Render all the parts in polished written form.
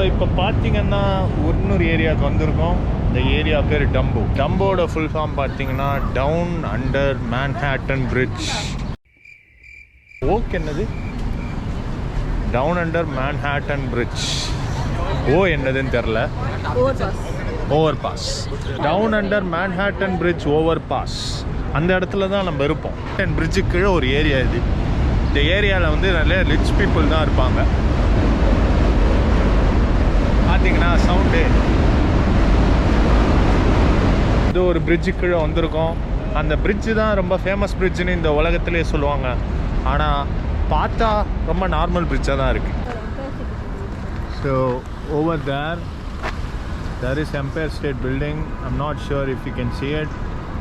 இப்போ பார்த்தீங்கன்னா இன்னொரு ஏரியாவுக்கு வந்திருக்கோம். இந்த ஏரியா பேர் டம்போ. டம்போட ஃபுல் ஃபார்ம் பார்த்தீங்கன்னா down under Manhattan bridge. Okay, என்னது டவுன் அண்டர் மேன்ஹாட்டன் பிரிட்ஜ்? ஓ என்னதுன்னு தெரில. Overpass. Down under Manhattan bridge overpass. அந்த இடத்துல தான் நம்ம இருப்போம். பிரிட்ஜுக்கு கீழே ஒரு ஏரியா இது. இந்த ஏரியாவில் வந்து நிறைய ரிச் பீப்புள் தான் இருப்பாங்க. பார்த்தீங்கன்னா சவுண்டு. இது ஒரு பிரிட்ஜுக்கு கீழே வந்திருக்கோம். அந்த பிரிட்ஜு தான் ரொம்ப ஃபேமஸ் பிரிட்ஜுன்னு இந்த உலகத்திலே சொல்லுவாங்க. ஆனால் பார்த்தா ரொம்ப நார்மல் பிரிட்ஜாக தான் இருக்குது. So over there is Empire State Building. I'm not sure if you can see it,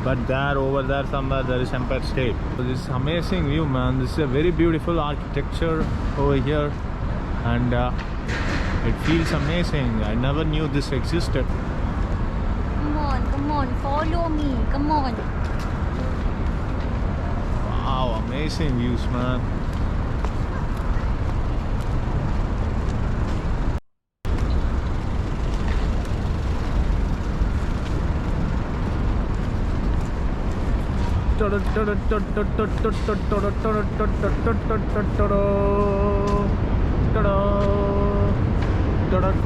but over there somewhere there is Empire State. So this is amazing view, man. This is a very beautiful architecture over here, and it feels amazing. I never knew this existed. Come on, follow me. Come on. Wow, amazing views, man.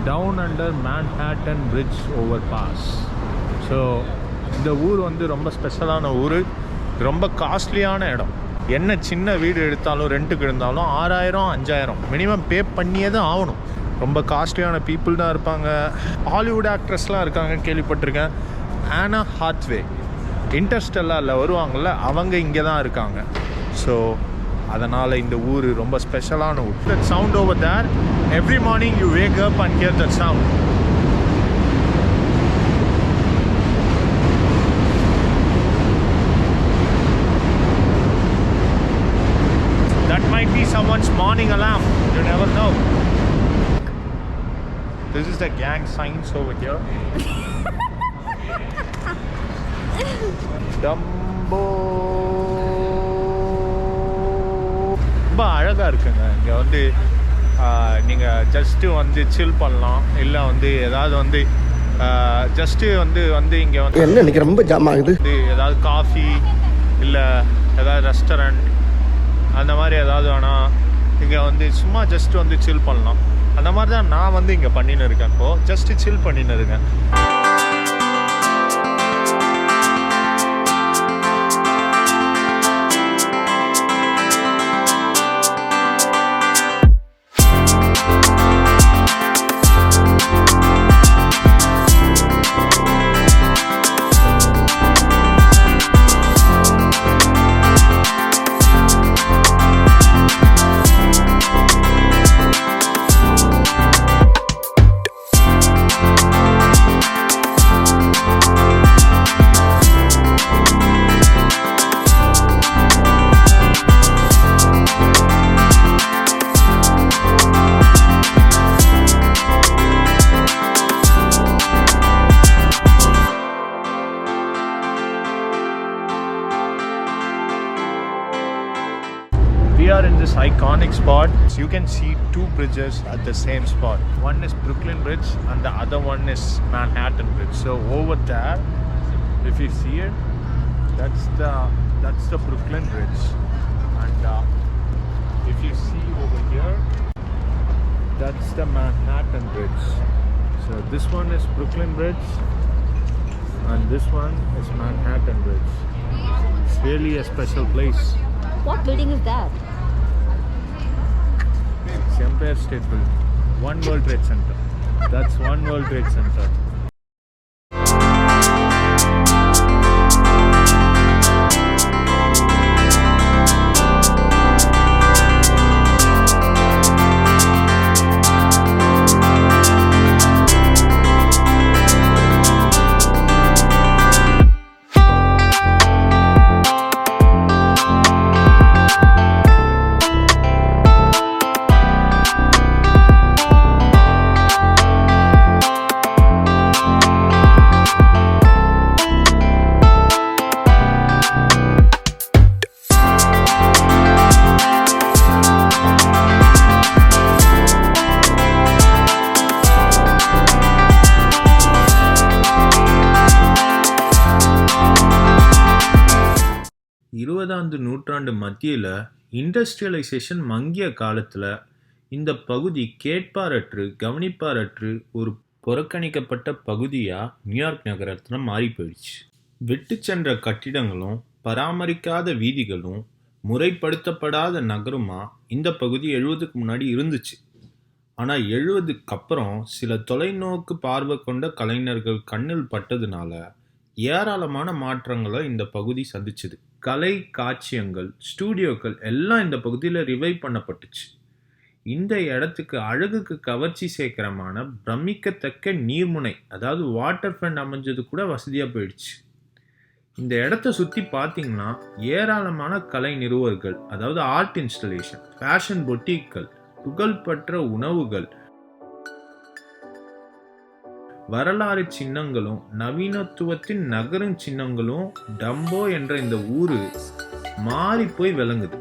Down under Manhattan Bridge overpass. So இந்த ஊர் வந்து ரொம்ப ஸ்பெஷலான ஊர். ரொம்ப காஸ்ட்லியான இடம். என்ன சின்ன வீடு எடுத்தாலும் ரெண்ட்டுக்கு இருந்தாலும் 6000 5000 மினிமம் பே பண்ணியே தான் ஆகணும். ரொம்ப காஸ்ட்லியான பீப்புள் தான் இருப்பாங்க. ஹாலிவுட் ஆக்ட்ரஸ்லாம் இருக்காங்கன்னு கேள்விப்பட்டிருக்கேன். ஆனா ஹாத்வே இன்டர்ஸ்டெல்லாரில் வருவாங்கள்ல, அவங்க இங்கே தான் இருக்காங்க. ஸோ அதனால் இந்த ஊர் ரொம்ப ஸ்பெஷலான ஊர். That sound over there, every morning you wake up and hear that sound. That might be someone's morning alarm. You never know. This is the gang signs over here. Dumbo. ரொம்ப அழகாக இருக்குங்க. இங்கே வந்து நீங்கள் ஜஸ்ட்டு வந்து சில் பண்ணலாம். இல்லை வந்து ஏதாவது வந்து ஜஸ்ட்டு வந்து இங்கே வந்து என்ன எனக்கு ரொம்ப ஜாம் ஆகுது. ஏதாவது காஃபி இல்லை ஏதாவது ரெஸ்டாரண்ட் அந்த மாதிரி ஏதாவது வேணால் இங்கே வந்து சும்மா ஜஸ்ட்டு வந்து சில் பண்ணலாம். அந்த மாதிரி தான் நான் வந்து இங்கே பண்ணின்னு இருக்கேன். இப்போது ஜஸ்ட்டு சில் பண்ணின்னு இருக்கேன். We are in this iconic spot. You can see two bridges at the same spot. One is Brooklyn Bridge and the other one is Manhattan Bridge. So over there, if you see it, that's the Brooklyn Bridge. And if you see over here, that's the Manhattan Bridge. So this one is Brooklyn Bridge and this one is Manhattan Bridge. It's really a special place. What building is that? It's Empire State Building. One World Trade Center. That's One World Trade Center. மத்தியில் industrialisation மங்கிய காலத்தில் இந்த பகுதி கேட்பாரற்று கவனிப்பாரற்று ஒரு புறக்கணிக்கப்பட்ட பகுதியாக New York நகரத்தில் மாறி போயிடுச்சு. விட்டு சென்ற கட்டிடங்களும் பராமரிக்காத வீதிகளும் முறைப்படுத்தப்படாத நகருமா இந்த பகுதி 70க்கு முன்னாடி இருந்துச்சு. ஆனால் 70க்கு அப்புறம் சில தொலைநோக்கு பார்வை கொண்ட கலைஞர்கள் கண்ணில் பட்டதுனால ஏராளமான மாற்றங்களை இந்த பகுதி சந்திச்சுது. கலை காட்சியங்கள், ஸ்டூடியோக்கள் எல்லாம் இந்த பகுதியில் ரிவைவ் பண்ணப்பட்டுச்சு. இந்த இடத்துக்கு அழகுக்கு கவர்ச்சி சேர்க்கிறமான பிரமிக்கத்தக்க நீர்முனை, அதாவது வாட்டர் ஃப்ரண்ட் அமைஞ்சது கூட வசதியாக போயிடுச்சு. இந்த இடத்த சுற்றி பார்த்தீங்கன்னா ஏராளமான கலை நிறுவர்கள், அதாவது ஆர்ட் இன்ஸ்டலேஷன், ஃபேஷன் பொட்டிக்கள், புகழ்பெற்ற உணவுகள், வரலாறு சின்னங்களும் நவீனத்துவத்தின் நகரும் சின்னங்களும் டம்போ என்ற இந்த ஊரு மாறி போய் விளங்குது.